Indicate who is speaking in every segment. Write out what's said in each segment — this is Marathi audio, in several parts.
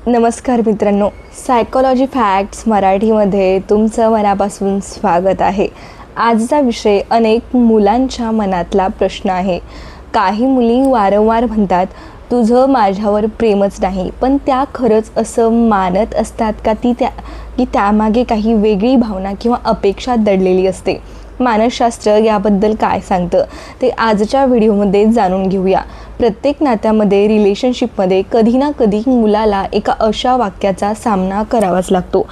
Speaker 1: नमस्कार मित्रांनो, सायकोलॉजी फॅक्ट्स मराठीमध्ये तुमचं मनापासून स्वागत आहे. आजचा विषय अनेक मुलांच्या मनातला प्रश्न आहे. काही मुली वारंवार म्हणतात, तुझं माझ्यावर प्रेमच नाही, पण त्या खरंच असं मानत असतात का की त्यामागे काही वेगळी भावना किंवा अपेक्षा दडलेली असते. मानसशास्त्र याबद्दल काय सांगतं ते आजच्या व्हिडिओमध्ये जाणून घेऊया. प्रत्येक नात्यामध्ये, रिलेशनशिपमध्ये कधी ना कधी मुलाला एका अशा वाक्याचा सामना करावाच लागतो,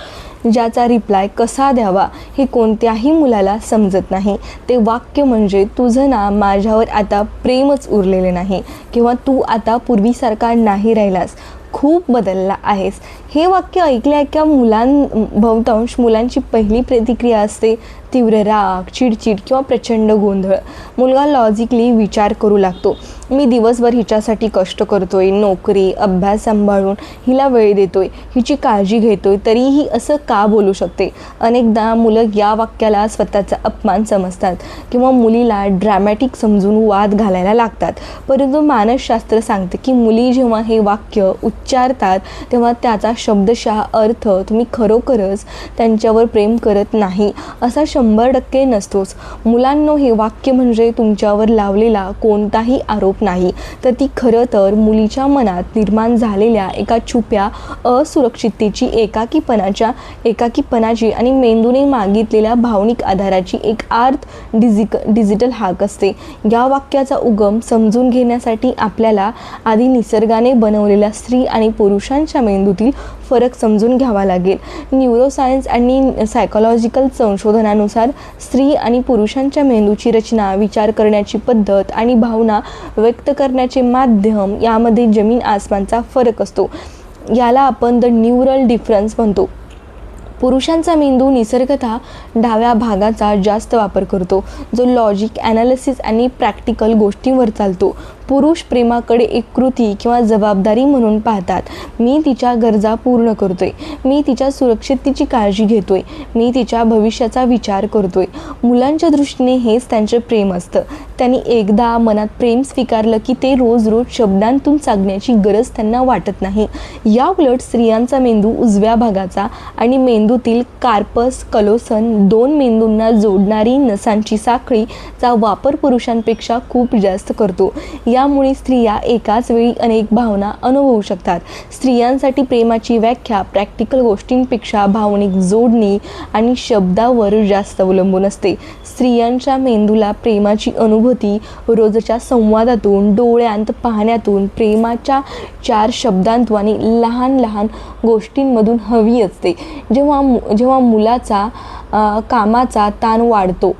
Speaker 1: ज्याचा रिप्लाय कसा द्यावा हे कोणत्याही मुलाला समजत नाही. ते वाक्य म्हणजे, तुझं ना माझ्यावर आता प्रेमच उरलेले नाही, किंवा तू आता पूर्वीसारखा नाही राहिलास, खूप बदलला आहेस. हे वाक्य ऐकल्या बहुतांश मुलांची पहिली प्रतिक्रिया असते तीव्र राग, चिडचिड किंवा प्रचंड गोंधळ. मुलगा लॉजिकली विचार करू लागतो, मी दिवसभर हिच्यासाठी कष्ट करतोय, नोकरी, अभ्यास सांभाळून हिला वेळ देतोय, हिची काळजी घेतोय, तरीही असं का बोलू शकते. अनेकदा मुलं या वाक्याला स्वतःचा अपमान समजतात किंवा मुलीला ड्रॅमॅटिक समजून वाद घालायला लागतात. परंतु मानसशास्त्र सांगते की मुली जेव्हा हे वाक्य उच्चारतात तेव्हा त्याचा शब्दशः अर्थ तुम्ही खरोखरच त्यांच्यावर प्रेम करत नाही असा 100% नसतोच. मुलांनो, हे वाक्य म्हणजे तुमच्यावर लावलेला कोणताही आरोप नाही, तर ती खरं तर मुलीच्या मनात निर्माण झालेल्या एका छुप्या असुरक्षिततेची, एकाकीपणाची आणि मेंदूने मागितलेल्या भावनिक आधाराची एक डिजिटल हाक असते. या वाक्याचा उगम समजून घेण्यासाठी आपल्याला आधी निसर्गाने बनवलेल्या स्त्री आणि पुरुषांच्या मेंदूतील फरक समजून घ्यावा लागेल. न्यूरोसायन्स आणि सायकोलॉजिकल संशोधनानुसार स्त्री आणि पुरुषांच्या मेंदूची रचना, विचार करण्याची पद्धत आणि भावना व्यक्त करण्याचे माध्यम यामध्ये जमीन आसमानचा फरक असतो. याला आपण द न्यूरल डिफरन्स म्हणतो. पुरुषांचा मेंदू निसर्गतः डाव्या भागाचा जास्त वापर करतो, जो लॉजिक, ॲनालिसिस आणि प्रॅक्टिकल गोष्टींवर चालतो. पुरुष प्रेमाकडे एक कृती किंवा जबाबदारी म्हणून पाहतात. मी तिच्या गरजा पूर्ण करतोय, मी तिच्या सुरक्षिततेची काळजी घेतोय, मी तिच्या भविष्याचा विचार करतोय. मुलांच्या दृष्टीने हेच त्यांचे प्रेम असतं. त्यांनी एकदा मनात प्रेम स्वीकारलं की ते रोज शब्दांतून सांगण्याची गरज त्यांना वाटत नाही. या उलट स्त्रियांचा मेंदू उजव्या भागाचा आणि मेंदूतील कार्पस कलोसन, दोन मेंदूंना जोडणारी नसांची साखळीचा वापर पुरुषांपेक्षा खूप जास्त करतो. यामुळे स्त्रिया एकाच वेळी अनेक भावना अनुभवू शकतात. स्त्रियांसाठी प्रेमाची व्याख्या प्रॅक्टिकल गोष्टींपेक्षा भावनिक जोडणी आणि शब्दावर जास्त अवलंबून असते. स्त्रियांच्या मेंदूला प्रेमाची अनुभूती रोजच्या संवादातून, डोळ्यांत पाहण्यातून, प्रेमाच्या 4 शब्दांतून आणि लहान लहान गोष्टींमधून हवी असते. जेव्हा मुलाचा कामाचा ताण वाढतो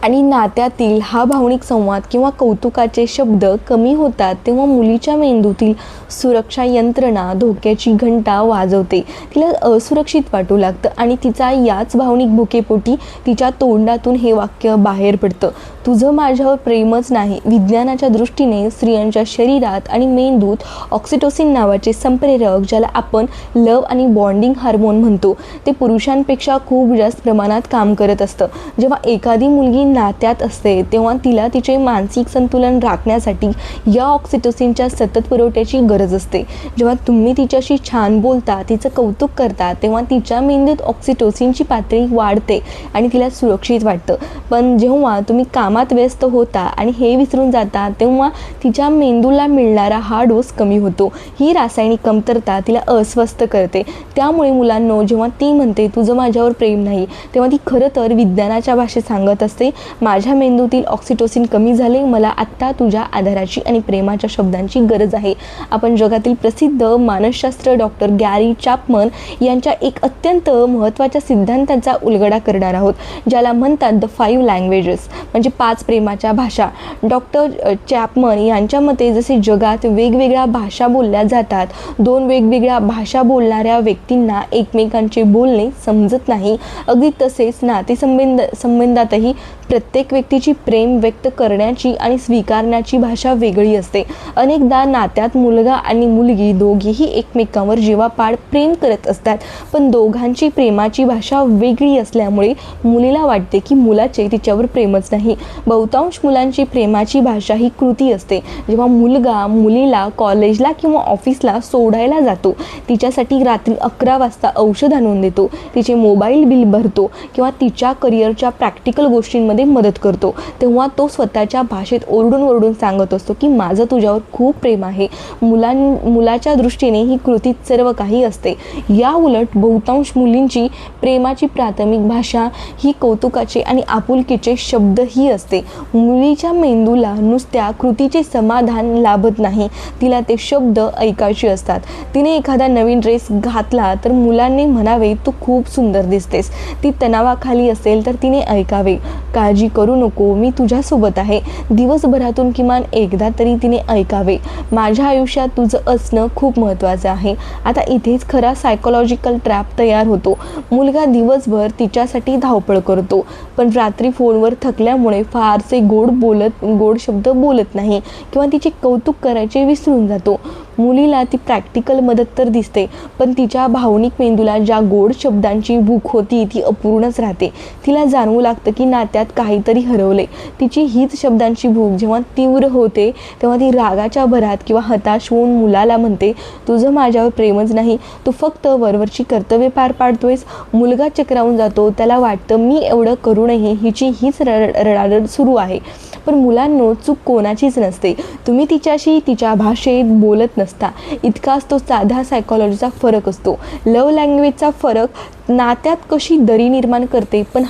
Speaker 1: आणि नात्यातील हा भावनिक संवाद किंवा कौतुकाचे शब्द कमी होतात, तेव्हा मुलीच्या मेंदूतील सुरक्षा यंत्रणा धोक्याची घंटा वाजवते. तिला असुरक्षित वाटू लागतं आणि तिचा याच भावनिक भुकेपोटी तिच्या तोंडातून हे वाक्य बाहेर पडतं, तुझं माझ्यावर प्रेमच नाही. विज्ञानाच्या दृष्टीने स्त्रियांच्या शरीरात आणि मेंदूत ऑक्सिटोसिन नावाचे संप्रेरक, ज्याला आपण लव आणि बॉन्डिंग हार्मोन म्हणतो, ते पुरुषांपेक्षा खूप जास्त प्रमाणात काम करत असतं. जेव्हा एखादी मुलगी नात्यात असते तेव्हा तिला तिचे मानसिक संतुलन राखण्यासाठी या ऑक्सिटोसिनच्या सतत पुरवठ्याची गरज असते. जेव्हा तुम्ही तिच्याशी छान बोलता, तिचं कौतुक करता, तेव्हा तिच्या मेंदूत ऑक्सिटोसिनची पातळी वाढते आणि तिला सुरक्षित वाटतं. पण जेव्हा तुम्ही कामात व्यस्त होता आणि हे विसरून जाता, तेव्हा तिच्या मेंदूला मिळणारा हा डोस कमी होतो. ही रासायनिक कमतरता तिला अस्वस्थ करते. त्यामुळे मुलांनो, जेव्हा ती म्हणते तुझं माझ्यावर प्रेम नाही, तेव्हा ती खरं तर विज्ञानाच्या भाषेत सांगत असते, माझ्या मेंदूतील ऑक्सिटोसिन कमी झाले, मला आत्ता तुझ्या आधाराची आणि प्रेमाच्या शब्दांची गरज आहे. आपण जगातील प्रसिद्ध मानसशास्त्र डॉक्टर गॅरी चॅपमन यांच्या एक अत्यंत महत्त्वाच्या सिद्धांताचा उलगडा करणार आहोत, ज्याला म्हणतात द 5 लँग्वेजेस, म्हणजे 5 प्रेमाच्या भाषा. डॉक्टर चॅपमन यांच्या मते जसे जगात वेगवेगळ्या भाषा बोलल्या जातात, 2 वेगवेगळ्या भाषा बोलणाऱ्या व्यक्तींना एकमेकांचे बोलणे समजत नाही, अगदी तसेच नातेसंबंधातही प्रत्येक व्यक्तीची प्रेम व्यक्त करण्याची आणि स्वीकारण्याची भाषा वेगळी असते. अनेकदा नात्यात मुलगा आणि मुलगी दोघेही एकमेकांवर जीवापाड प्रेम करत असतात, पण दोघांची प्रेमाची भाषा वेगळी असल्यामुळे मुलीला वाटते की मुलाचे तिच्यावर प्रेमच नाही. बहुतांश मुलांची प्रेमाची भाषा ही कृती असते. जेव्हा मुलगा मुलीला कॉलेजला किंवा ऑफिसला सोडायला जातो, तिच्यासाठी रात्री 11 वाजता औषध आणून देतो, तिचे मोबाईल बिल भरतो किंवा तिच्या करिअरच्या प्रॅक्टिकल गोष्टींमध्ये मदत करतो, तेव्हा तो स्वतःच्या भाषेत ओरडून सांगत असतो की माझं तुझ्यावर खूप प्रेम आहे. मुलाच्या दृष्टीने ही कृतीत सर्व काही असते. या उलट बहुतांश मुलींची प्रेमाची प्राथमिक भाषा ही कौतुकाचे आणि आपुलकीचे शब्द ही असते. मुलीच्या मेंदूला नुसत्या कृतीचे समाधान लाभत नाही, तिला ते शब्द ऐकायचे असतात. तिने एखादा नवीन ड्रेस घातला तर मुलांनी म्हणावे तू खूप सुंदर दिसतेस. ती तणावाखाली असेल तर तिने ऐकावे काळजी करू नको, मी तुझ्यासोबत आहे. दिवसभरातून किमान एकदा तरी तिने ऐकावे माझ्या आयुष्यात तुझं असणं खूप महत्त्वाचं आहे. आता इथेच खरा सायकोलॉजिकल ट्रॅप तयार होतो. मुलगा दिवसभर तिच्यासाठी धावपळ करतो, पण रात्री फोनवर थकल्यामुळे फारसे गोड शब्द बोलत नाही किंवा तिचे कौतुक करायचे विसरून जातो. मुलीला ती प्रॅक्टिकल मदत तर दिसते, पण तिच्या भावनिक मेंदूला ज्या गोड शब्दांची भूक होती ती अपूर्णच राहते. तिला जाणवू लागतं की नात्यात काहीतरी हरवले. तिची हीच शब्दांची भूक जेव्हा तीव्र होते तेव्हा ती रागाच्या भरात किंवा हताश होऊन मुलाला म्हणते तुझं माझ्यावर प्रेमच नाही, तू फक्त वरवरची कर्तव्ये पार पाडतोयस. मुलगा चक्रावून जातो. त्याला वाटतं मी एवढं करूनही हिची हीच रडारड सुरू आहे. पण मुलांनो, चूक कोणाचीच नसते. तुम्ही तिच्याशी तिच्या भाषेत बोलत नसता. इतकाच तो साधा सायकोलॉजीचा फरक असतो. लव्ह लँग्वेजचा फरक नात्यात कशी दरी निर्माण करते. पण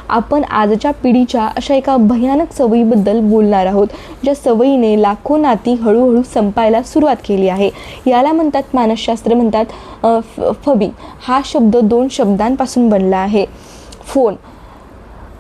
Speaker 1: आपण आजच्या पिढीच्या अशा एका भयानक सवयीबद्दल बोलणार आहोत, ज्या सवयीने लाखो नाती हळूहळू संपायला सुरुवात केली आहे. याला म्हणतात, मानसशास्त्र म्हणतात फबी. हा शब्द 2 शब्दांपासून बनला आहे. फोन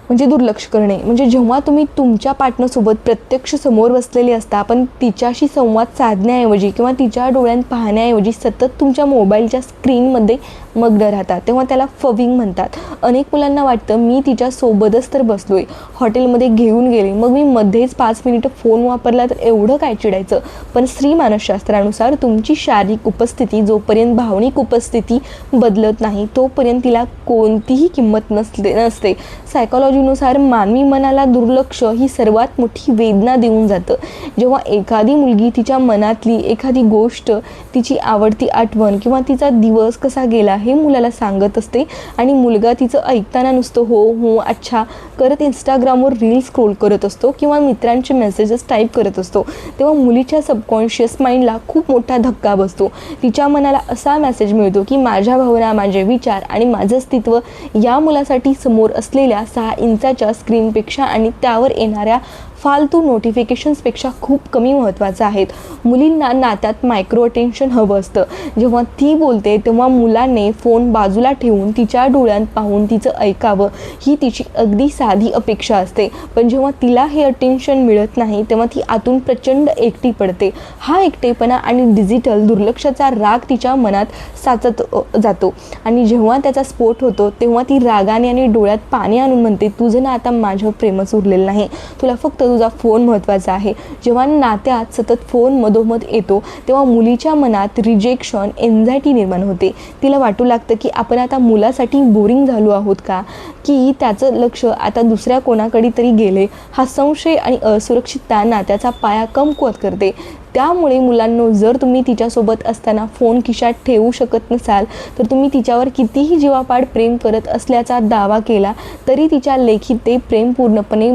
Speaker 1: म्हणजे दुर्लक्ष करणे. म्हणजे जेव्हा तुम्ही तुमच्या पार्टनरसोबत प्रत्यक्ष समोर बसलेले असता, पण तिच्याशी संवाद साधण्याऐवजी किंवा तिच्या डोळ्यात पाहण्याऐवजी सतत तुमच्या मोबाईलच्या स्क्रीनमध्ये मग्न राहतात, तेव्हा त्याला फविंग म्हणतात. अनेक मुलांना वाटतं मी तिच्यासोबतच तर बसलोय, हॉटेलमध्ये घेऊन गेले, मग मी मध्येच 5 मिनिटं फोन वापरला तर एवढं काय चिडायचं. पण स्त्री मानसशास्त्रानुसार तुमची शारीरिक उपस्थिती जोपर्यंत भावनिक उपस्थिती बदलत नाही तोपर्यंत तिला कोणतीही किंमत नसते. सायकोलॉजीनुसार मानवी मनाला दुर्लक्ष ही सर्वात मोठी वेदना देऊन जातं. जेव्हा एखादी मुलगी तिच्या मनातली एखादी गोष्ट, तिची आवडती आठवण किंवा तिचा दिवस कसा गेला हे मुलाला सांगत असते आणि मुलगा तिचं ऐकताना नुसतं हो हो अच्छा करत इंस्टाग्रामवर रील स्क्रोल करत असतो किंवा मित्रांचे मेसेजेस टाईप करत असतो, तेव्हा मुलीच्या सबकॉन्शियस माइंडला खूप मोठा धक्का बसतो. तिच्या मनाला असा मेसेज मिळतो की माझ्या भावना, माझे विचार आणि माझं अस्तित्व या मुलासाठी समोर असलेल्या 6 इंचाच्या स्क्रीनपेक्षा आणि त्यावर येणाऱ्या फालतू नोटिफिकेशन्सपेक्षा खूप कमी महत्त्वाचं आहेत. मुलींना नात्यात मायक्रो अटेन्शन हवं असतं. जेव्हा ती बोलते तेव्हा मुलाने फोन बाजूला ठेवून तिच्या डोळ्यात पाहून तिचं ऐकावं ही तिची अगदी साधी अपेक्षा असते. पण जेव्हा तिला हे अटेन्शन मिळत नाही तेव्हा ती आतून प्रचंड एकटी पडते. हा एकटेपणा आणि डिजिटल दुर्लक्षाचा राग तिच्या मनात साचत जातो आणि जेव्हा त्याचा स्फोट होतो तेव्हा ती रागाने आणि डोळ्यात पाणी आणून म्हणते तुझं ना आता माझ्यावर प्रेमच उरलेलं नाही, तुला फक्त तुझा फोन महत्त्वाचा आहे. जेव्हा नात्यात सतत फोन मधोमध येतो तेव्हा मुलीच्या मनात रिजेक्शन, एन्झायटी निर्माण होते. तिला वाटू लागतं की आपण आता मुलासाठी बोरिंग झालो आहोत का, की त्याचं लक्ष आता दुसऱ्या कोणाकडे तरी गेले. हा संशय आणि असुरक्षितता नात्याचा पाया कमकुवत करते. त्यामुळे मुलांनो, जर तुम्ही तिच्यासोबत असताना फोन खिशात ठेवू शकत नसाल तर तुम्ही तिच्यावर कितीही जीवापाड प्रेम करत असल्याचा दावा केला तरी तिच्या लेखी ते प्रेम पूर्णपणे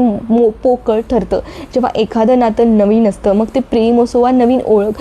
Speaker 1: पोकळ ठरतं. जेव्हा एखादं नातं नवीन असतं, मग ते प्रेम असो वा नवीन ओळख,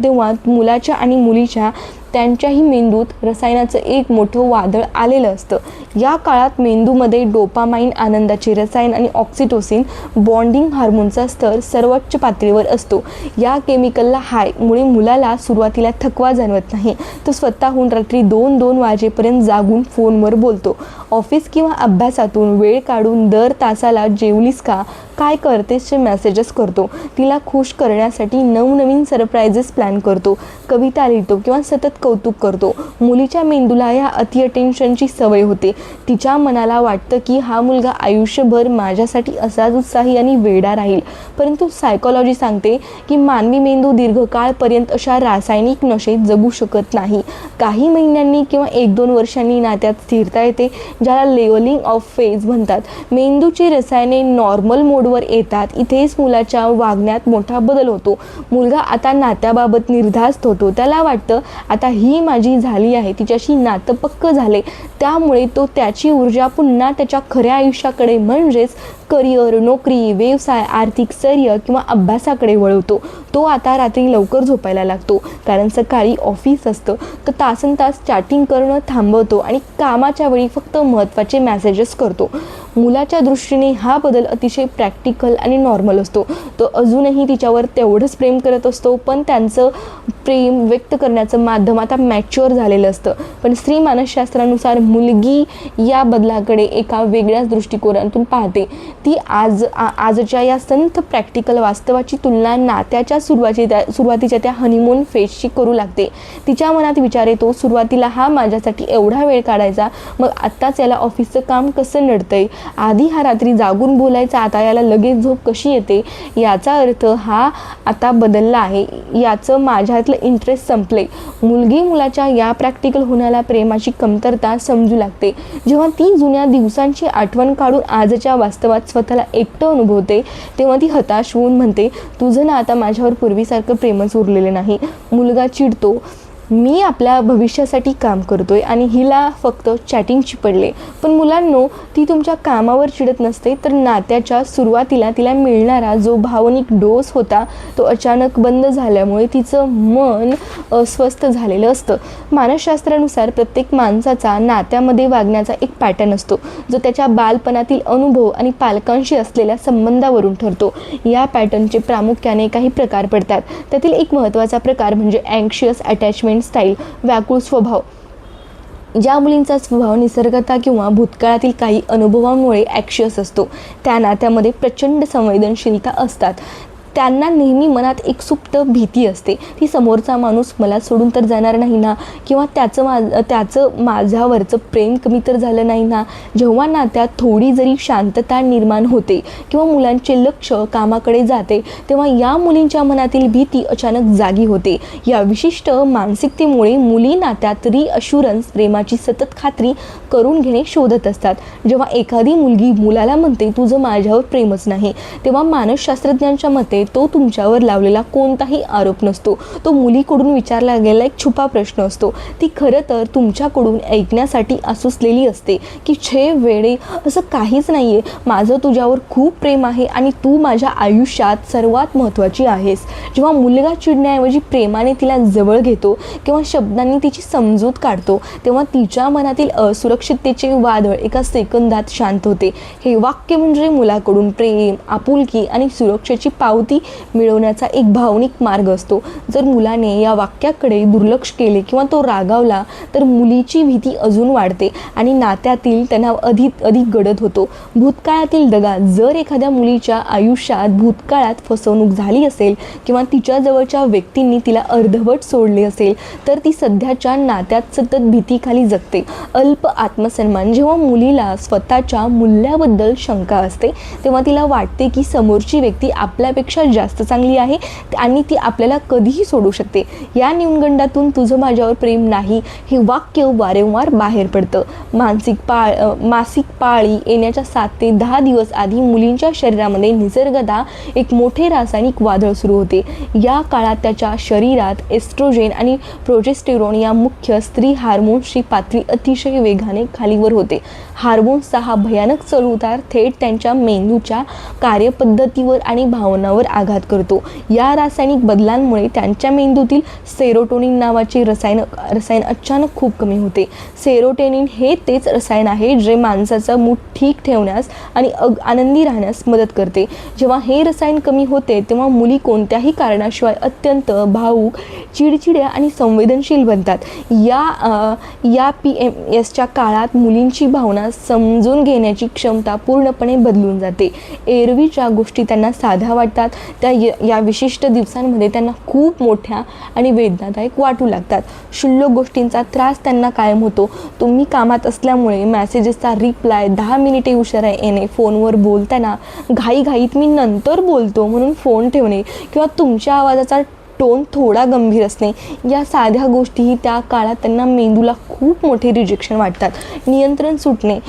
Speaker 1: तेव्हा मुलाच्या आणि मुलीच्या त्यांच्याही मेंदूत रसायनाचं एक मोठं वादळ आलेलं असतं. या काळात मेंदूमध्ये डोपामाइन, आनंदाचे रसायन आणि ऑक्सिटोसिन, बॉन्डिंग हार्मोनचा स्तर सर्वोच्च पातळीवर असतो. या केमिकलला हायमुळे मुलाला सुरुवातीला थकवा जाणवत नाही. तो स्वतःहून रात्री 2-2 वाजेपर्यंत जागून फोनवर बोलतो. ऑफिस किंवा अभ्यासातून वेळ काढून दर तासाला जेवलीस का, काय करतेसचे मेसेजेस करतो, तिला खुश करण्यासाठी नवनवीन सरप्राइजेस प्लॅन करतो, कविता लिहितो किंवा सतत कौतुक करतो. मुलीच्या मेंदूला या अति अटेन्शनची सवय होते. तिच्या मनाला वाटतं की हा मुलगा आयुष्यभर माझ्यासाठी असाच उत्साही आणि वेडा राहील. परंतु सायकोलॉजी सांगते की मानवी मेंदू दीर्घकाळपर्यंत अशा रासायनिक नशेत जगू शकत नाही. काही महिन्यांनी किंवा 1-2 वर्षांनी नात्यात स्थिरता येते, ज्याला लेवलिंग ऑफ फेज म्हणतात. मेंदूची रसायने नॉर्मल मोडवर येतात. इथेच मुलाच्या वागण्यात मोठा बदल होतो. मुलगा आता नात्याबाबत निर्धास्त होतो. त्याला वाटतं आता ही माझी झाली आहे, तिच्याशी नातं पक्क झाले. त्यामुळे तो त्याची ऊर्जा पुन्हा त्याच्या खऱ्या आयुष्याकडे म्हणजेच करिअर, नोकरी, व्यवसाय, आर्थिक स्थैर्य किंवा अभ्यासाकडे वळवतो. तो आता रात्री लवकर झोपायला लागतो, कारण सकाळी ऑफिस असतं. तर तासनतास चॅटिंग करणं थांबवतो आणि कामाच्या वेळी फक्त महत्त्वाचे मेसेजेस करतो. मुलाच्या दृष्टीने हा बदल अतिशय प्रॅक्टिकल आणि नॉर्मल असतो. तो अजूनही तिच्यावर तेवढंच प्रेम करत असतो, पण त्यांचं प्रेम व्यक्त करण्याचं माध्यम आता मॅच्युअर झालेलं असतं. पण स्त्री मानसशास्त्रानुसार मुलगी या बदलाकडे एका वेगळ्याच दृष्टिकोनातून पाहते. ती आजच्या या संथ प्रॅक्टिकल वास्तवाची तुलना नात्याच्या सुरुवातीच्या त्या हनीमून फेजशी करू लागते. तिच्या मनात विचार येतो, सुरुवातीला हा माझ्यासाठी एवढा वेळ काढायचा, मग आत्ताच याला ऑफिसचं काम कसं नडतंय, आधी हा रात्री जागून बोलायचा, आता याला लगेच झोप कशी येते. याचा अर्थ हा आता बदलला आहे, याचं माझ्यातलं इंटरेस्ट संपले. मुलगी मुलाच्या या प्रॅक्टिकल होण्याला प्रेमाची कमतरता समजू लागते. जेव्हा ती जुन्या दिवसांची आठवण काढून आजच्या वास्तवात स्वतःला एकटं अनुभवते, तेव्हा ती हताश होऊन म्हणते, तुझं ना आता माझ्यावर पूर्वीसारखं प्रेमच उरलेलं नाही. मुलगा चिडतो, मी आपल्या भविष्यासाठी काम करतोय आणि हिला फक्त चॅटिंगची पडले. पण मुलांनो, ती तुमच्या कामावर चिडत नसते, तर नात्याच्या सुरुवातीला तिला मिळणारा जो भावनिक डोस होता तो अचानक बंद झाल्यामुळे तिचं मन अस्वस्थ झालेलं असतं. मानसशास्त्रानुसार प्रत्येक माणसाचा नात्यामध्ये वागण्याचा एक पॅटर्न असतो, जो त्याच्या बालपणातील अनुभव आणि पालकांशी असलेल्या संबंधावरून ठरतो. या पॅटर्नचे प्रामुख्याने काही प्रकार पडतात. त्यातील एक महत्त्वाचा प्रकार म्हणजे अँक्शियस अटॅचमेंट स्टाईल, व्याकुळ स्वभाव. ज्या मुलींचा स्वभाव निसर्गता किंवा भूतकाळातील काही अनुभवांमुळे ॲक्शियस असतो, त्या नात्यामध्ये प्रचंड संवेदनशीलता असतात. त्यांना नेहमी मनात एक सुप्त भीती असते, ती समोरचा माणूस मला सोडून तर जाणार नाही ना, किंवा त्याचं माझ्यावरचं प्रेम कमी तर झालं नाही ना. जेव्हा नात्यात थोडी जरी शांतता निर्माण होते किंवा मुलांचे लक्ष कामाकडे जाते, तेव्हा या मुलींच्या मनातील भीती अचानक जागी होते. या विशिष्ट मानसिकतेमुळे मुली नात्यात रिअश्युरन्स, प्रेमाची सतत खात्री करून घेणे शोधत असतात. जेव्हा एखादी मुलगी मुलाला म्हणते तुझं माझ्यावर प्रेमच नाही, तेव्हा मानसशास्त्रज्ञांच्या मते तो तुमच्यावर लावलेला कोणताही आरोप नसतो, तो मुलीकडून विचारला गेलेला एक छुपा प्रश्न असतो. ती खरं तर तुमच्याकडून ऐकण्यासाठी आसुसलेली असते की छे वेडे, असं काहीच नाहीये, माझं तुझ्यावर खूप प्रेम आहे आणि तू माझ्या आयुष्यात सर्वात महत्त्वाची आहेस. जेव्हा मुलगा चिडण्याऐवजी प्रेमाने तिला जवळ घेतो किंवा शब्दांनी तिची समजूत काढतो, तेव्हा तिच्या मनातील असुरक्षिततेचे वादळ एका सेकंदात शांत होते. हे वाक्य म्हणजे मुलाकडून प्रेम, आपुलकी आणि सुरक्षेची पावती मिळवण्याचा एक भावनिक मार्ग असतो. जर मुलाने या वाक्याकडे दुर्लक्ष केले किंवा तो रागावला, तर मुलीची भीती अजून वाढते आणि नात्यातील तणाव अधिक गडद होतो. भूतकाळातील दगा, जर एखाद्या मुलीच्या आयुष्यात भूतकाळात फसवणूक झाली असेल किंवा तिच्या जवळच्या व्यक्तींनी तिला अर्धवट सोडले असेल, तर ती सध्याच्या नात्यात सतत भीतीखाली जगते. अल्प आत्मसन्मान, जेव्हा मुलीला स्वतःच्या मूल्याबद्दल शंका असते, तेव्हा तिला वाटते की समोरची व्यक्ती आपल्यापेक्षा जास्त चांगली आहे आणि ती आपल्याला कधीही सोडू शकते. या न्यूनगंडातून तुझं माझ्यावर प्रेम नाही हे वाक्य वारंवार बाहेर पडतं. मासिक पाळी येण्याच्या 7 ते 10 दिवस आधी मुलींच्या शरीरामध्ये निसर्गतः एक मोठे रासायनिक वादळ सुरू होते. या काळात त्याच्या शरीरात एस्ट्रोजेन आणि प्रोजेस्टेरॉन या मुख्य स्त्री हार्मोन्सची पातळी अतिशय वेगाने खालीवर होते. हार्मोन्सचा हा भयानक चढउतार थेट त्यांच्या मेंदूच्या कार्यपद्धतीवर आणि भावनावर आघात करतो. या रासायनिक बदलांमुळे त्यांच्या मेंदूतील सेरोटोनिन नावाचे रसायन अचानक खूप कमी होते. सेरोटोनिन हे तेच रसायन आहे जे माणसाचा मूड ठीक ठेवण्यास आणि आनंदी राहण्यास मदत करते. जेव्हा हे रसायन कमी होते तेव्हा मुली कोणत्याही कारणाशिवाय अत्यंत भावूक, चिडचिड्या आणि संवेदनशील बनतात. या PMSच्या काळात मुलींची भावना समजून घेण्याची क्षमता पूर्णपणे बदलून जाते. एरवीच्या गोष्टी त्यांना साध्या वाटतात त्या या विशिष्ट दिवसांमध्ये त्यांना खूप मोठ्या आणि वेदनादायक वाटू लागतात. क्षुल्लक गोष्टींचा त्रास त्यांना कायम होतो. तुम्ही कामात असल्यामुळे मेसेजेसचा रिप्लाय 10 मिनिटे उशिरा येणे, फोनवर बोलताना घाईघाईत मी नंतर बोलतो म्हणून फोन ठेवणे किंवा तुमच्या आवाजाचा टोन थोडा गंभीर असणे, या साध्या गोष्टीही त्या काळात त्यांना मेंदूला खूप मोठे रिजेक्शन वाटतात. नियंत्रण सुटणे,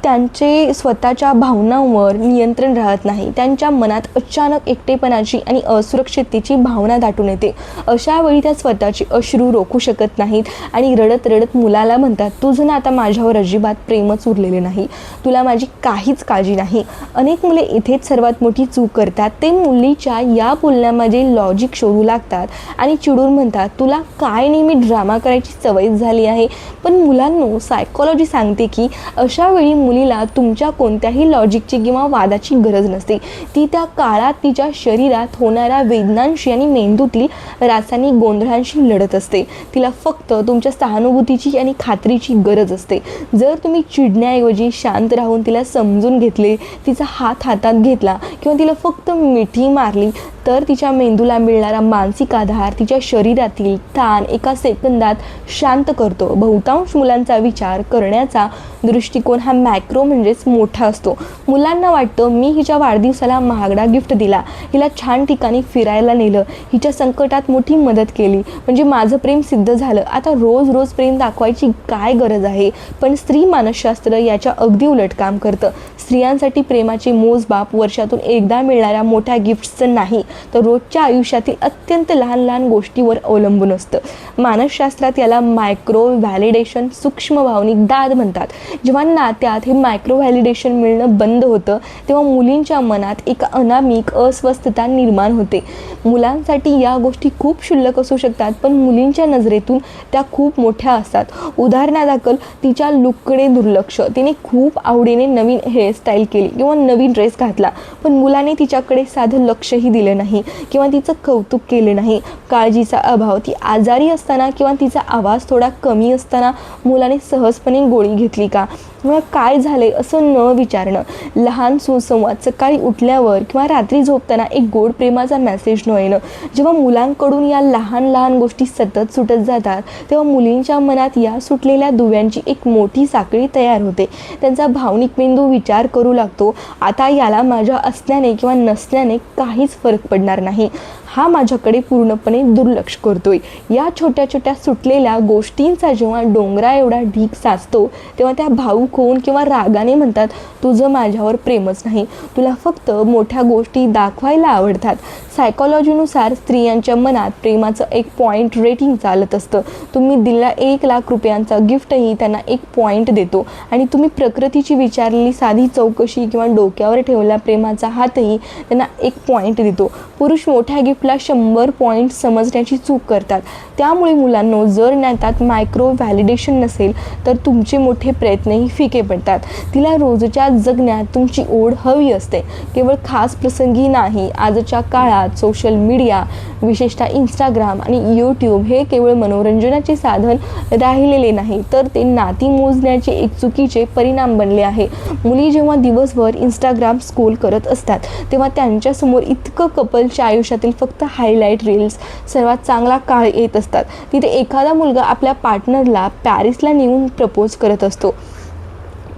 Speaker 1: त्यांचे स्वतःच्या भावनांवर नियंत्रण राहत नाही. त्यांच्या मनात अचानक एकटेपणाची आणि असुरक्षिततेची भावना दाटून येते. अशा वेळी त्या स्वतःचे अश्रू रोखू शकत नाहीत आणि रडत रडत मुलाला म्हणतात, तुझं ना आता माझ्यावर अजिबात प्रेमच उरलेले नाही, तुला माझी काहीच काळजी नाही. अनेक मुले इथेच सर्वात मोठी चूक करतात. ते मुलीच्या या बोलण्यामध्ये लॉजिक शोधू लागतात आणि चिडून म्हणतात, तुला काय नेहमी ड्रामा करायची सवय झाली आहे. पण मुलांनो, सायकोलॉजी सांगते की अशा वेळी मुलीला तुमच्या कोणत्याही लॉजिकची किंवा वादाची गरज नसते. ती त्या काळात तिच्या शरीरात होणाऱ्या वेदनांशी आणि मेंदूतील रासायनिक गोंधळांशी लढत असते. तिला फक्त तुमच्या सहानुभूतीची आणि खात्रीची गरज असते. जर तुम्ही चिडण्याऐवजी शांत राहून तिला समजून घेतले, तिचा हात हातात घेतला किंवा तिला फक्त मिठी मारली तर तिच्या मेंदूला मिळणारा मानसिक आधार तिच्या शरीरातील ताण एका सेकंदात शांत करतो. बहुतांश मुलांचा विचार करण्याचा दृष्टिकोन हा मॅक्रो म्हणजेच मोठा असतो. मुलांना वाटतं, मी हिच्या वाढदिवसाला महागडा गिफ्ट दिला, हिला छान ठिकाणी फिरायला नेलं, हिच्या संकटात मोठी मदत केली, म्हणजे माझं प्रेम सिद्ध झालं. आता रोज रोज प्रेम दाखवायची काय गरज आहे. पण स्त्री मानसशास्त्र याच्या अगदी उलट काम करतं. स्त्रियांसाठी प्रेमाचे मोजमाप वर्षातून एकदा मिळणाऱ्या मोठ्या गिफ्ट्सचं नाही, तर रोजच्या आयुष्यातील अत्यंत लहान लहान गोष्टीवर अवलंबून असतं. मानसशास्त्रात याला मायक्रो व्हॅलिडेशन, सूक्ष्म भावनिक दाद म्हणतात. जेव्हा नात्यात हे मायक्रो व्हॅलिडेशन मिळणं बंद होतं तेव्हा मुलींच्या मनात एक अनामिक अस्वस्थता निर्माण होते. मुलांसाठी या गोष्टी खूप क्षुल्लक असू शकतात, पण मुलींच्या नजरेतून त्या खूप मोठ्या असतात. उदाहरणादाखल, तिच्या लुककडे दुर्लक्ष, तिने खूप आवडीने नवीन हेअरस्टाईल केली किंवा नवीन ड्रेस घातला, पण मुलाने तिच्याकडे साधं लक्षही दिलं नाही किंवा तिचं कौतुक केलं नाही. काळजीचा अभाव, ती आजारी असताना किंवा तिचा आवाज थोडा कमी असताना मुलाने सहजपणे गोळी घेतली का, किंवा काय झाले असं न विचारणं. लहान सुसंवाद, सकाळी उठल्यावर किंवा रात्री झोपताना एक गोड प्रेमाचा मेसेज न येणं. जेव्हा मुलांकडून या लहान लहान गोष्टी सतत सुटत जातात तेव्हा मुलींच्या मनात या सुटलेल्या दुव्यांची एक मोठी साखळी तयार होते. त्यांचा भावनिक मेंदू विचार करू लागतो, आता याला माझ्या असण्याने किंवा नसण्याने काहीच फरक पडणार नाही, हा माझ्याकडे पूर्णपणे दुर्लक्ष करतोय. या छोट्या छोट्या सुटलेल्या गोष्टींचा जेव्हा डोंगरा एवढा ढीग साचतो तेव्हा त्या भावूक होऊन किंवा रागाने म्हणतात, तुझं माझ्यावर प्रेमच नाही, तुला फक्त मोठ्या गोष्टी दाखवायला आवडतात. सायकोलॉजीनुसार स्त्रियांच्या मनात प्रेमाचं एक पॉईंट रेटिंग चालत असतं. तुम्ही दिलेला 1,00,000 रुपयांचा गिफ्टही त्यांना 1 पॉईंट देतो आणि तुम्ही प्रकृतीची विचारलेली साधी चौकशी किंवा डोक्यावर ठेवलेला प्रेमाचा हातही त्यांना 1 पॉईंट देतो. पुरुष मोठ्या गिफ्टला 100 पॉईंट समजण्याची चूक करतात. त्यामुळे मुलांनो, जर नात्यात मायक्रो व्हॅलिडेशन नसेल तर तुमचे मोठे प्रयत्नही फिके पडतात. तिला रोजच्या जगण्यात तुमची ओढ हवी असते, केवळ खास प्रसंगी नाही. आजच्या काळात सोशल मीडिया, विशेषतः इंस्टाग्राम आणि यूट्यूब हे केवळ मनोरंजनाचे साधन राहिलेले नाही, तर ते नाती मोजण्याचे एक चुकीचे परिणाम बनले आहे. मुली जेव्हा दिवसभर इंस्टाग्राम स्क्रोल करत असतात तेव्हा त्यांच्यासमोर इतकं कपलच्या आयुष्यातील फक्त हायलाईट रील्स, सर्वात चांगला काळ येत असतात. तिथे एखादा मुलगा आपल्या पार्टनरला पॅरिसला नेऊन प्रपोज करत असतो,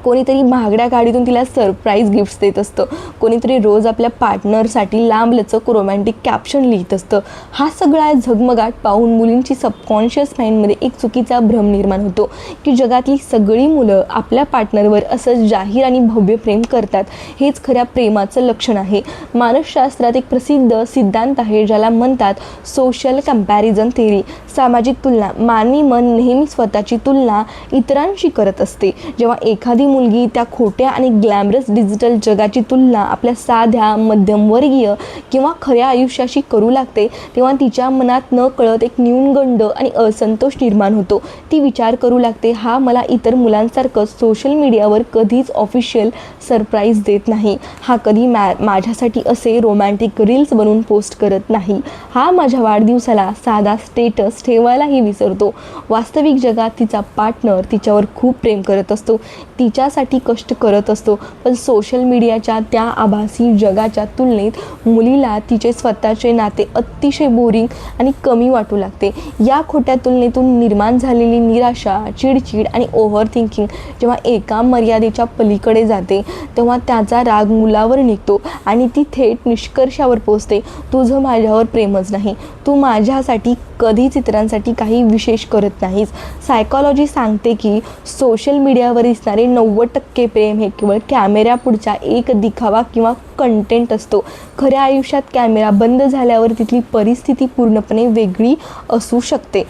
Speaker 1: कोणीतरी महागड्या गाडीतून तिला सरप्राईज गिफ्ट्स देत असतं, कोणीतरी रोज आपल्या पार्टनरसाठी लांबलचक रोमॅन्टिक कॅप्शन लिहित असतं. हा सगळा झगमगाट पाहून मुलींची सबकॉन्शियस माइंडमध्ये एक चुकीचा भ्रम निर्माण होतो की जगातली सगळी मुलं आपल्या पार्टनरवर असं जाहीर आणि भव्य प्रेम करतात, हेच खऱ्या प्रेमाचं लक्षण आहे. मानसशास्त्रात एक प्रसिद्ध सिद्धांत आहे ज्याला म्हणतात सोशल कंपॅरिझन थेअरी. सामाजिक तुलना. मानवी मन नेहमी स्वतःची तुलना इतरांशी करत असते. जेव्हा एखादी मुलगी त्या खोट्या आणि ग्लॅमरस डिजिटल जगाची तुलना आपल्या साध्या, मध्यमवर्गीय किंवा खऱ्या आयुष्याशी करू लागते, तेव्हा तिच्या मनात न कळत एक न्यूनगंड आणि असंतोष निर्माण होतो. ती विचार करू लागते, हा मला इतर मुलांसारखंच सोशल मीडियावर कधीच ऑफिशियल सरप्राईज देत नाही, हा कधी माझ्यासाठी असे रोमॅन्टिक रील्स बनवून पोस्ट करत नाही, हा माझ्या वाढदिवसाला साधा स्टेटस ठेवायलाही विसरतो. वास्तविक जगात तिचा पार्टनर तिच्यावर खूप प्रेम करत असतो, तिच्यासाठी कष्ट करत असतो, पण सोशल मीडियाच्या त्या आभासी जगाच्या तुलनेत मुलीला तिचे स्वतःचे नाते अतिशय बोरिंग आणि कमी वाटू लागते. या खोट्या तुलनेतून निर्माण झालेली निराशा, चिडचिड आणि ओव्हर थिंकिंग जेव्हा एका मर्यादेच्या पलीकडे जाते, तेव्हा त्याचा राग मुलावर निघतो आणि ती थेट निष्कर्षावर पोहोचते, तुझं माझ्यावर प्रेमच नाही, तू माझ्यासाठी कधीच इतरांसाठी काही विशेष करत नाहीस. सायकॉलॉजी सांगते की सोशल मीडियावर दिसणारे 90% प्रेम हे केवळ कॅमेऱ्यापुढचा एक दिखावा किंवा कंटेंट असतो. खऱ्या आयुष्यात कॅमेरा बंद झाल्यावर तिथली परिस्थिती पूर्णपणे वेगळी असू शकते.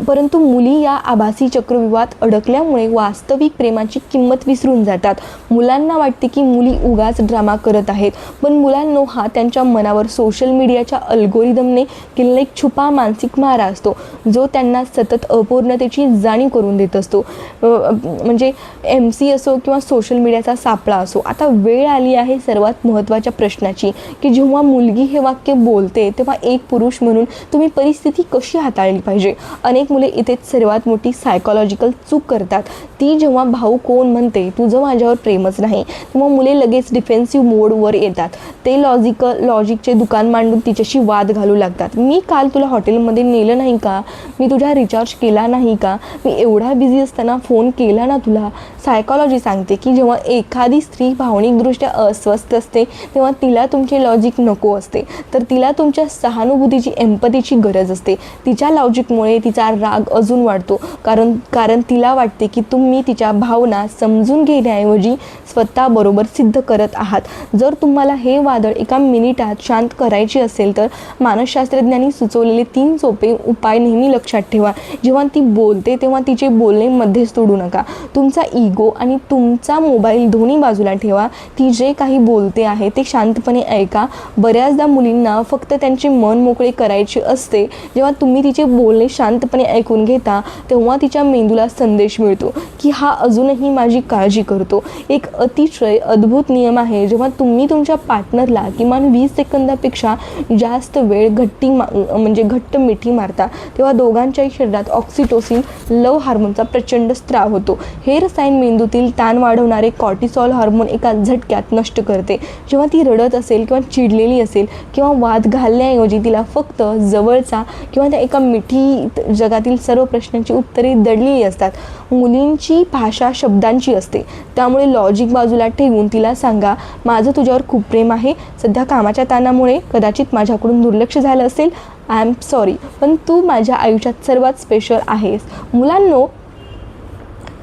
Speaker 1: परंतु मुली या आभासी चक्रव्यूहात अडकल्यामुळे वास्तविक प्रेमाची किंमत विसरून जातात. मुलांना वाटते की मुली उगाच ड्रामा करत आहेत, पण मुलांनो, हा त्यांच्या मनावर सोशल मीडियाच्या अल्गोरिदमने केलेला एक छुपा मानसिक मारा असतो, जो त्यांना सतत अपूर्णतेची जाणीव करून देत असतो. म्हणजे MC असो किंवा सोशल मीडियाचा सापळा असो. आता वेळ आली आहे सर्वात महत्त्वाच्या प्रश्नाची, की जेव्हा मुलगी हे वाक्य बोलते, तेव्हा एक पुरुष म्हणून तुम्ही परिस्थिती कशी हाताळली पाहिजे. अनेक मुले इथेच सर्वात मोठी सायकॉलॉजिकल चूक करतात. ती जेव्हा भाऊ कोण म्हणते तुझं माझ्यावर प्रेमच नाही, तेव्हा मुले लगेच डिफेन्सिव्ह मोडवर येतात. ते लॉजिकचे दुकान मांडून तिच्याशी वाद घालू लागतात. मी काल तुला हॉटेलमध्ये नेलं नाही का, मी तुझा रिचार्ज केला नाही का, मी एवढा बिझी असताना फोन केला ना तुला. सायकॉलॉजी सांगते की जेव्हा एखादी स्त्री भावनिकदृष्ट्या अस्वस्थ असते, तेव्हा तिला तुमचे लॉजिक नको असते, तर तिला तुमच्या सहानुभूतीची, एम्पथीची गरज असते. तिच्या लॉजिकमुळे तिचा राग अजून वाढतो, कारण तिला वाटते की तुम्ही तिच्या भावना समजून घेण्याऐवजी स्वतःबरोबर सिद्ध करत आहात. जर तुम्हाला हे वादळ एका मिनिटात शांत करायचे असेल, तर मानसशास्त्रज्ञांनी सुचवलेले 3 सोपे उपाय नेहमी लक्षात ठेवा. जेव्हा ती बोलते तेव्हा तिचे बोलणे मध्येच तोडू नका. तुमचा इगो आणि तुमचा मोबाईल दोन्ही बाजूला ठेवा. ती जे काही बोलते आहे ते शांतपणे ऐका. बऱ्याचदा मुलींना फक्त त्यांचे मन मोकळे करायचे असते. जेव्हा तुम्ही तिचे बोलणे शांतपणे ऐकून घेता, तेव्हा तिच्या मेंदूला संदेश मिळतो की हा अजूनही माझी काळजी करतो. एक अतिशय अद्भुत नियम आहे, जेव्हा तुम्ही तुमच्या पार्टनरला किमान 20 सेकंदापेक्षा जास्त वेळ घट्ट मिठी मारता, तेव्हा दोघांच्याही शरीरात ऑक्सिटोसिन, लव हार्मोनचा प्रचंड स्त्राव होतो. हे रसायन मेंदूतील ताण वाढवणारे कॉर्टिसॉल हार्मोन एका झटक्यात नष्ट करते. जेव्हा ती रडत असेल किंवा चिडलेली असेल किंवा वाद घालण्याऐवजी तिला फक्त जवळचा किंवा त्या एका मिठी जगातील सर्व प्रश्नांची उत्तरे दडलेली असतात. मुलींची भाषा शब्दांची असते, त्यामुळे लॉजिक बाजूला ठेवून तिला सांगा, माझं तुझ्यावर खूप प्रेम आहे, सध्या कामाच्या ताणामुळे कदाचित माझ्याकडून दुर्लक्ष झालं असेल, आय एम सॉरी, पण तू माझ्या आयुष्यात सर्वात स्पेशल आहेस. मुलांनो,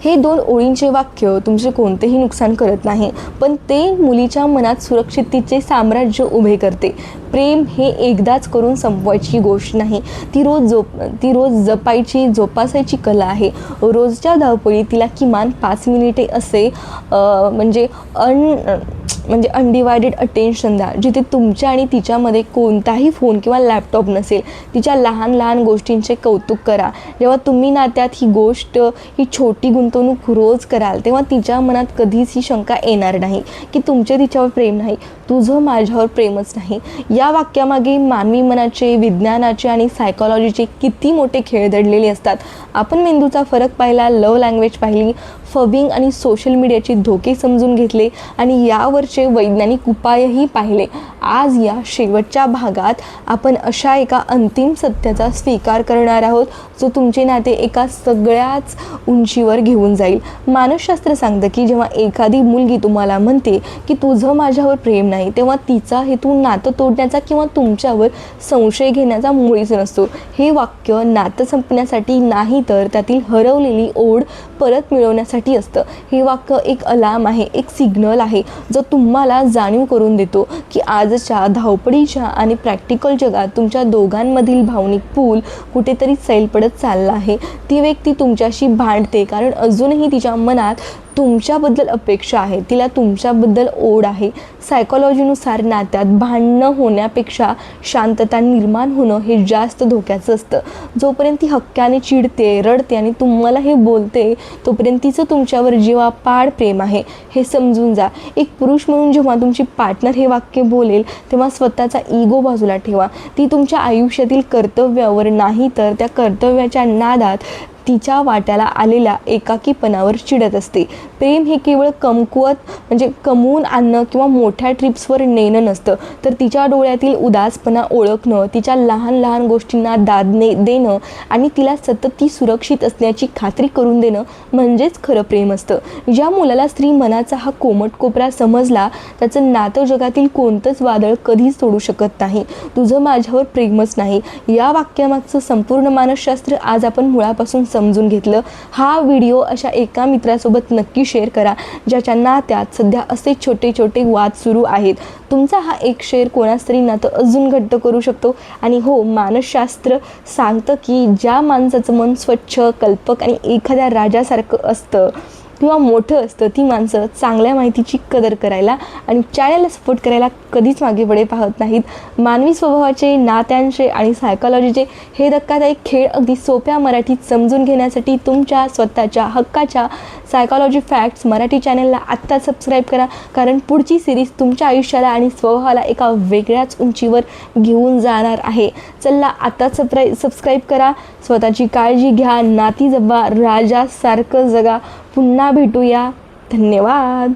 Speaker 1: हे 2 ओळींचे वाक्य तुमचे कोणतेही नुकसान करत नाही, पण ते मुलीच्या मनात सुरक्षिततेचे साम्राज्य उभे करते. प्रेम हे एकदाच करून संपवायची गोष्ट नाही, ती रोज जपायची, जोपासायची कला आहे. रोजच्या धावपळीत तिला किमान 5 मिनिटे असे म्हणजे अनडिवायडेड अटेन्शन द्या, जिथे तुमच्या आणि तिच्यामध्ये कोणताही फोन किंवा लॅपटॉप नसेल. तिच्या लहान लहान गोष्टींचे कौतुक करा. जेव्हा तुम्ही नात्यात ही छोटी गुंतवणूक रोज कराल, तेव्हा तिच्या मनात कधीच ही शंका येणार नाही की तुमचे तिच्यावर प्रेम नाही, तुझं माझ्यावर प्रेमच नाही. या वाक्यामागे मानवी मनाचे, विज्ञानाचे आणि सायकॉलॉजीचे किती मोठे खेळ दडलेले असतात. आपण मेंदूचा फरक पाहिला, लव लँग्वेज पाहिली, फबिंग आणि सोशल मीडियाचे धोके समजून घेतले आणि यावरचे वैज्ञानिक उपायही पाहिले. आज या शेवटच्या भागात आपण अशा एका अंतिम सत्याचा स्वीकार करणार आहोत, जो तुमचे नाते एका सगळ्याच उंचीवर घेऊन जाईल. मानसशास्त्र सांगतं की जेव्हा एखादी मुलगी तुम्हाला म्हणते की तुझं माझ्यावर प्रेम नाही, तेव्हा तिचा हेतू नातं तोडण्याचा किंवा तुमच्यावर संशय घेण्याचा मुळीच नसतो. हे वाक्य नातं संपण्यासाठी नाही, तर त्यातील हरवलेली ओढ परत मिळवण्यासाठी यासाठी असतं. हे वाक्य एक अलार्म आहे, एक सिग्नल आहे जो तुम्हाला जाणीव करून देतो की आजच्या धावपळीच्या आणि प्रॅक्टिकल जगात तुमच्या दोघांमधील भावनिक पूल कुठेतरी सैल पडत चालला आहे. ती व्यक्ती तुमच्याशी भांडते कारण अजूनही तिच्या मनात तुमच्याबद्दल अपेक्षा आहे, तिला तुमच्याबद्दल ओढ आहे. सायकॉलॉजीनुसार नात्यात भांडणं होण्यापेक्षा शांतता निर्माण होणं हे जास्त धोक्याचं असतं. जोपर्यंत ती हक्काने चिडते, रडते आणि तुम्हाला हे बोलते तोपर्यंत तिचं तुमच्यावर जीवापाड प्रेम आहे हे समजून जा. एक पुरुष म्हणून जेव्हा तुमची पार्टनर हे वाक्य बोलेल तेव्हा स्वतःचा इगो बाजूला ठेवा. ती तुमच्या आयुष्यातील कर्तव्यावर नाही तर त्या कर्तव्याच्या नादात तिच्या वाट्याला आलेल्या एकाकीपणावर चिडत असते. प्रेम हे केवळ कमवून आणणं किंवा मोठ्या ट्रिप्सवर नेणं नसतं, तर तिच्या डोळ्यातील उदासपणा ओळखणं, तिच्या लहान लहान गोष्टींना देणं आणि तिला सतत ती सुरक्षित असण्याची खात्री करून देणं म्हणजेच खरं प्रेम असतं. ज्या मुलाला स्त्री मनाचा हा कोमट कोपरा समजला त्याचं नातं जगातील कोणतंच वादळ कधीच तोडू शकत नाही. तुझं माझ्यावर प्रेमच नाही, या वाक्यामागचं संपूर्ण मानसशास्त्र आज आपण मुळापासून समजून घेतलं. हा व्हिडिओ अशा एका मित्रासोबत नक्की शेअर करा ज्याच्या नात्यात सध्या असे छोटे छोटे वाद सुरू आहेत. तुमचा हा एक शेअर कोणास तरी नातं अजून घट्ट करू शकतो. आणि हो, मानसशास्त्र सांगतं की ज्या माणसाचं मन स्वच्छ, कल्पक आणि एखाद्या राजासारखं असतं किंवा मोठं असतं ती माणसं चांगल्या माहितीची कदर करायला आणि चॅनलला सपोर्ट करायला कधीच मागे पुढे पाहत नाहीत. मानवी स्वभावाचे, नात्यांचे आणि सायकॉलॉजीचे हे धक्कादायक खेळ अगदी सोप्या मराठीत समजून घेण्यासाठी तुमच्या स्वतःच्या हक्काच्या सायकॉलॉजी फॅक्ट्स मराठी चॅनलला आत्ता सबस्क्राईब करा, कारण पुढची सिरीज तुमच्या आयुष्याला आणि स्वभावाला एका वेगळ्याच उंचीवर घेऊन जाणार आहे. चला आत्ताच सबस्क्राईब करा. स्वतःची काळजी घ्या, नाती जपा, राजासारखं जगा. पुन्हा भेटूया. धन्यवाद.